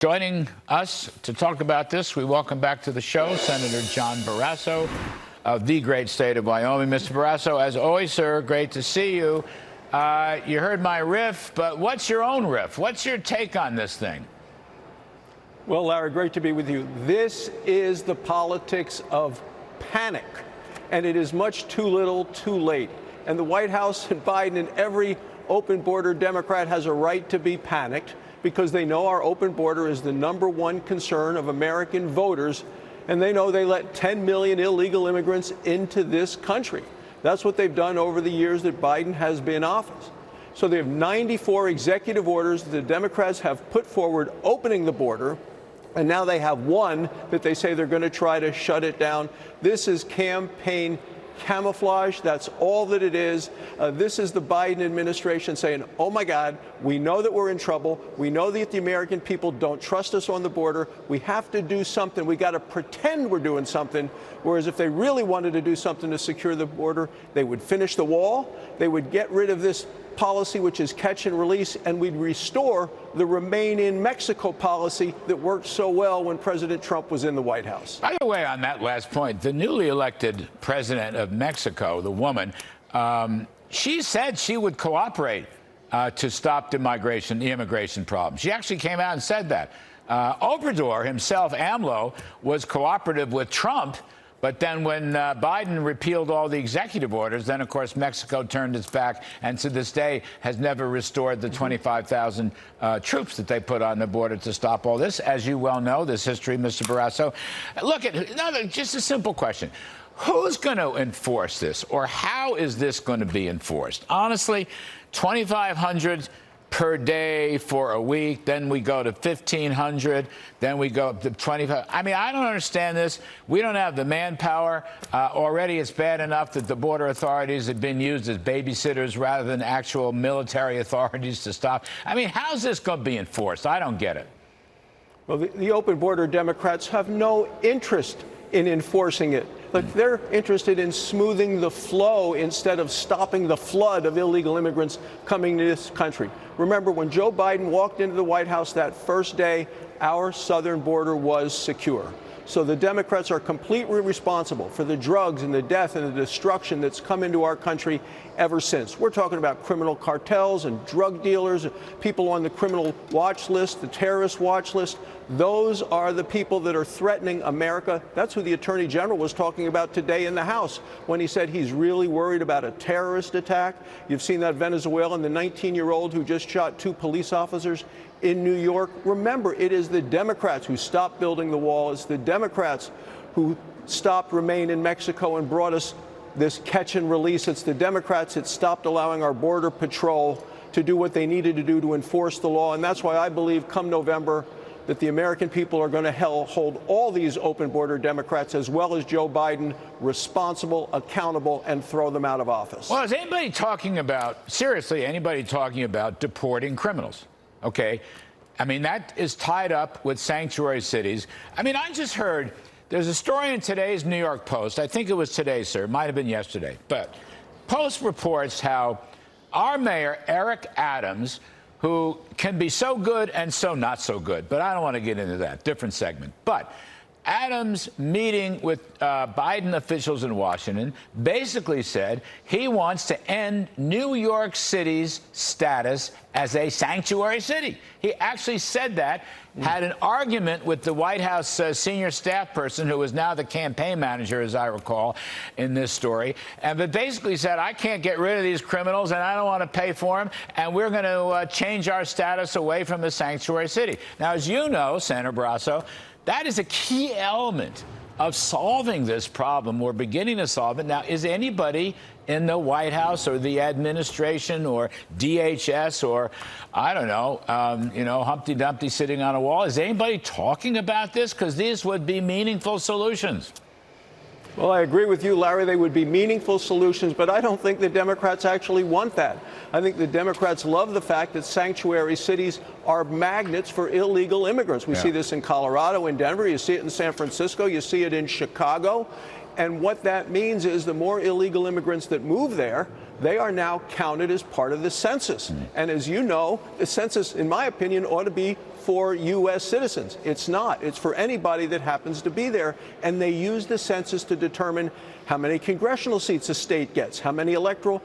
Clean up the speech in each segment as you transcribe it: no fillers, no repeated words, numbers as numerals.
Joining us to talk about this, we welcome back to the show Senator John Barrasso of the great state of Wyoming. Mr. Barrasso, as always, sir, great to see you. You heard my riff, but what's your own riff? What's your take on this thing? Well, Larry, great to be with you. This is the politics of panic, and it is much too little, too late. And the White House and Biden and every open border Democrat has a right to be panicked, because they know our open border is the #1 concern of American voters, and they know they let 10 million illegal immigrants into this country. That's what they've done over the years that Biden has been in office. So they have 94 executive orders that the Democrats have put forward opening the border, and now they have one that they say they're going to try to shut it down. This is campaign camouflage. That's all that it is. This is the Biden administration saying, oh my God, we know that we're in trouble. We know that the American people don't trust us on the border. We have to do something. We got to pretend we're doing something. Whereas if they really wanted to do something to secure the border, they would finish the wall. They would get rid of this policy, which is catch and release, and we'd restore the Remain in Mexico policy that worked so well when President Trump was in the White House. By the way, on that last point, the newly elected president of Mexico, the woman, she said she would cooperate to stop the immigration problem. She actually came out and said that. Obrador himself, AMLO, was cooperative with Trump. But then when Biden repealed all the executive orders, then, of course, Mexico turned its back and to this day has never restored the 25,000 troops that they put on the border to stop all this. As you well know, this history, Mr. Barrasso. Look, just a simple question. Who's going to enforce this, or how is this going to be enforced? Honestly, 2,500 per day for a week, then we go to 1,500, then we go up to 25. I mean, I don't understand this. We don't have the manpower. Already it's bad enough that the border authorities have been used as babysitters rather than actual military authorities to stop. I mean, how's this going to be enforced? I don't get it. Well, the open border Democrats have no interest in enforcing it. But they're interested in smoothing the flow instead of stopping the flood of illegal immigrants coming to this country. Remember, when Joe Biden walked into the White House that first day, our southern border was secure. So the Democrats are completely responsible for the drugs and the death and the destruction that's come into our country ever since. We're talking about criminal cartels and drug dealers, people on the criminal watch list, the terrorist watch list. Those are the people that are threatening America. That's who the Attorney General was talking about today in the House when he said he's really worried about a terrorist attack. You've seen that Venezuelan, the 19-year-old who just shot 2 police officers in New York. Remember, it is the Democrats who stopped building the wall. It's the Democrats who stopped Remain in Mexico and brought us this catch and release. It's the Democrats that stopped allowing our Border Patrol to do what they needed to do to enforce the law. And that's why I believe come November that the American people are going to hold all these open border Democrats, as well as Joe Biden, responsible, accountable, and throw them out of office. Well, is anybody talking about, seriously, anybody talking about deporting criminals? Okay. I mean, that is tied up with sanctuary cities. I mean, I just heard there's a story in today's New York Post. I think it was today, sir. It might have been yesterday. But Post reports how our mayor, Eric Adams, who can be so good and so not so good, but I don't want to get into that. Different segment. But Adams, meeting with Biden officials in Washington, basically said he wants to end New York City's status as a sanctuary city. He actually said that, had an argument with the White House senior staff person, who is now the campaign manager, as I recall, in this story, and but basically said, I can't get rid of these criminals, and I don't want to pay for them, and we're going to change our status away from the sanctuary city. Now, as you know, Senator Barrasso, that is a key element of solving this problem. We're beginning to solve it. Now, is anybody in the White House or the administration or DHS or, I don't know, Humpty Dumpty sitting on a wall, is anybody talking about this? Because these would be meaningful solutions. Well, I agree with you, Larry. They would be meaningful solutions, but I don't think the Democrats actually want that. I think the Democrats love the fact that sanctuary cities are magnets for illegal immigrants. We see this in Colorado, in Denver. You see it in San Francisco. You see it in Chicago. And what that means is the more illegal immigrants that move there, they are now counted as part of the census. And as you know, the census, in my opinion, ought to be for U.S. citizens. It's not. It's for anybody that happens to be there. And they use the census to determine how many congressional seats a state gets, how many electoral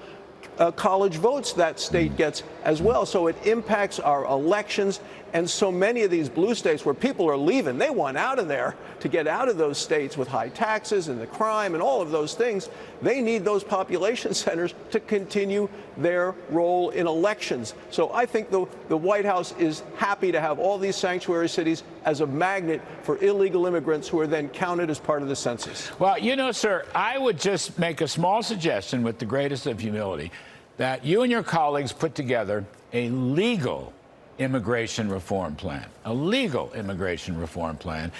college votes that state gets as well. So it impacts our elections. And so many of these blue states where people are leaving, they want out of there to get out of those states with high taxes and the crime and all of those things. They need those population centers to continue their role in elections. So I think the White House is happy to have all these sanctuary cities as a magnet for illegal immigrants who are then counted as part of the census. Well, you know, sir, I would just make a small suggestion with the greatest of humility that you and your colleagues put together a legal immigration reform plan, a legal immigration reform plan.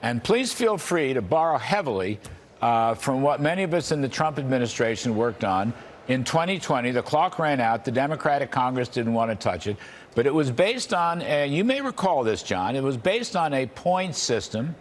And please feel free to borrow heavily from what many of us in the Trump administration worked on. In 2020, the clock ran out. The Democratic Congress didn't want to touch it. But it was based on, you may recall this, John, it was based on a point system.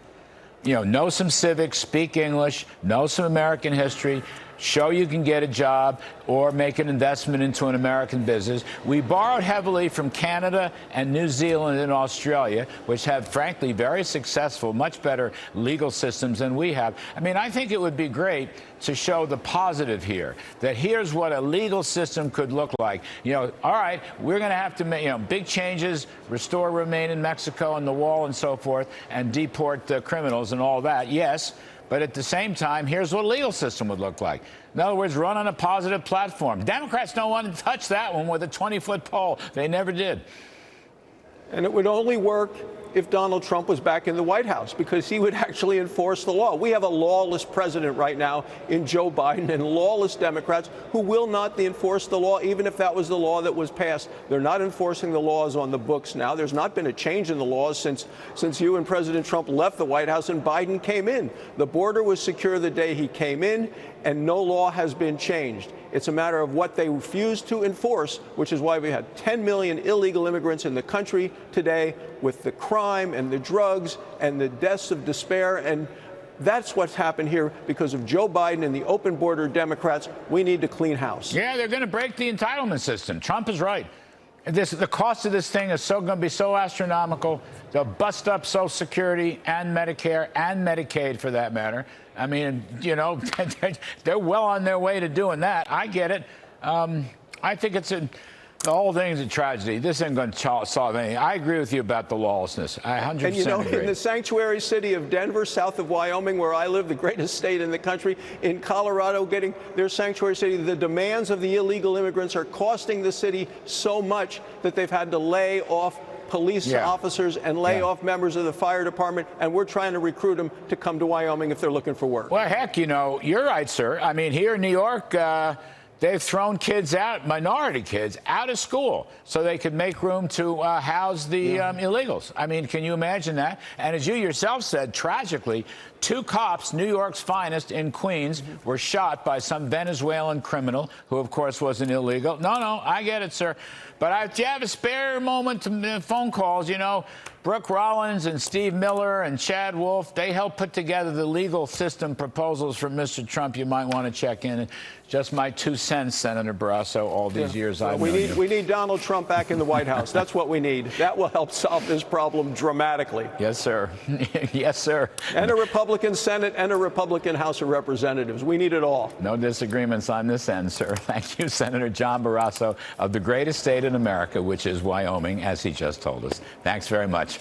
You know some civics, speak English, know some American history, show you can get a job or make an investment into an American business. We borrowed heavily from Canada and New Zealand and Australia, which have, frankly, very successful, much better legal systems than we have. I mean, I think it would be great to show the positive here, that here's what a legal system could look like. You know, all right, we're going to have to make, big changes, restore remain in Mexico and the wall and so forth, and deport the criminals and all that, yes. But at the same time, here's what a legal system would look like. In other words, run on a positive platform. Democrats don't want to touch that one with a 20-foot pole. They never did. And it would only work if Donald Trump was back in the White House, because he would actually enforce the law. We have a lawless president right now in Joe Biden and lawless Democrats who will not enforce the law, even if that was the law that was passed. They're not enforcing the laws on the books now. There's not been a change in the laws since you and President Trump left the White House and Biden came in. The border was secure the day he came in, and no law has been changed. It's a matter of what they refuse to enforce, which is why we had 10 million illegal immigrants in the country today, with the crime and the drugs and the deaths of despair. And that's what's happened here because of Joe Biden and the open border Democrats. We need to clean house. Yeah, they're going to break the entitlement system. Trump is right. The cost of this thing is going to be so astronomical. They'll bust up Social Security and Medicare and Medicaid, for that matter. I mean, they're well on their way to doing that. I get it. I think the whole thing is a tragedy. This ain't going to solve anything. I agree with you about the lawlessness. I 100% agree. In the sanctuary city of Denver, south of Wyoming, where I live, the greatest state in the country, in Colorado, getting their sanctuary city, the demands of the illegal immigrants are costing the city so much that they've had to lay off police officers and lay off members of the fire department, and we're trying to recruit them to come to Wyoming if they're looking for work. Well, heck, you're right, sir. I mean, here in New York, they've thrown kids out, minority kids, out of school so they could make room to house the illegals. I mean, can you imagine that? And as you yourself said, tragically, 2 cops, New York's finest in Queens, were shot by some Venezuelan criminal who, of course, was an illegal. No, I get it, sir. But if you have a spare moment to phone calls, Brooke Rollins and Steve Miller and Chad Wolf, they helped put together the legal system proposals for Mr. Trump. You might want to check in. Just my 2 cents, Senator Barrasso, all these years I've known you. We need Donald Trump back in the White House. That's what we need. That will help solve this problem dramatically. Yes, sir. Yes, sir. And a Republican Senate and a Republican House of Representatives. We need it all. No disagreements on this end, sir. Thank you, Senator John Barrasso of the greatest state in America, which is Wyoming, as he just told us. Thanks very much.